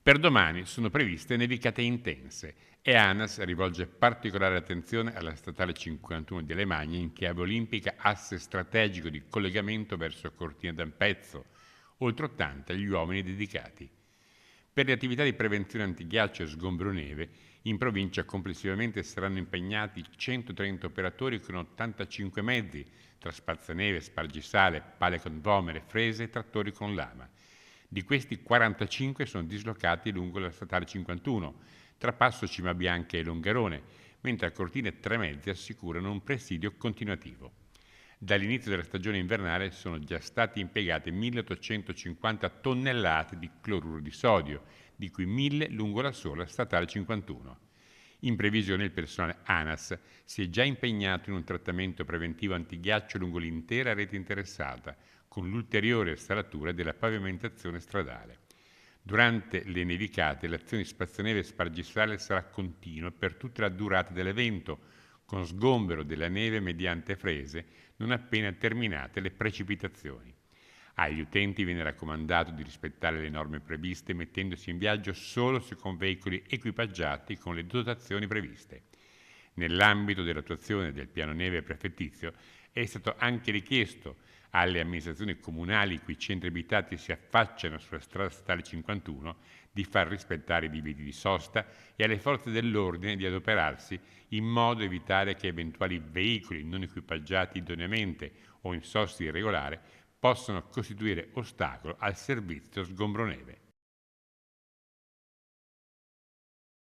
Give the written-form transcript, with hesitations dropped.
Per domani sono previste nevicate intense e ANAS rivolge particolare attenzione alla statale 51 di Alemagna in chiave olimpica, asse strategico di collegamento verso Cortina d'Ampezzo, oltre 80 gli uomini dedicati. Per le attività di prevenzione antighiaccio e sgombroneve, in provincia complessivamente saranno impegnati 130 operatori con 85 mezzi, tra spazzaneve, spargisale, pale con vomere, frese e trattori con lama. Di questi 45 sono dislocati lungo la statale 51, tra Passo Cimabianca e Longarone, mentre a Cortina 3 mezzi assicurano un presidio continuativo. Dall'inizio della stagione invernale sono già stati impiegate 1850 tonnellate di cloruro di sodio, di cui 1000 lungo la sola statale 51. In previsione il personale ANAS si è già impegnato in un trattamento preventivo antighiaccio lungo l'intera rete interessata, con l'ulteriore salatura della pavimentazione stradale. Durante le nevicate l'azione di spazzaneve e spargistrale sarà continua per tutta la durata dell'evento, con sgombero della neve mediante frese non appena terminate le precipitazioni. Agli utenti viene raccomandato di rispettare le norme previste mettendosi in viaggio solo se con veicoli equipaggiati con le dotazioni previste. Nell'ambito dell'attuazione del piano neve prefettizio è stato anche richiesto alle amministrazioni comunali i cui centri abitati si affacciano sulla strada statale 51 di far rispettare i divieti di sosta e alle forze dell'ordine di adoperarsi in modo da evitare che eventuali veicoli non equipaggiati idoneamente o in sosta irregolare possano costituire ostacolo al servizio sgombroneve.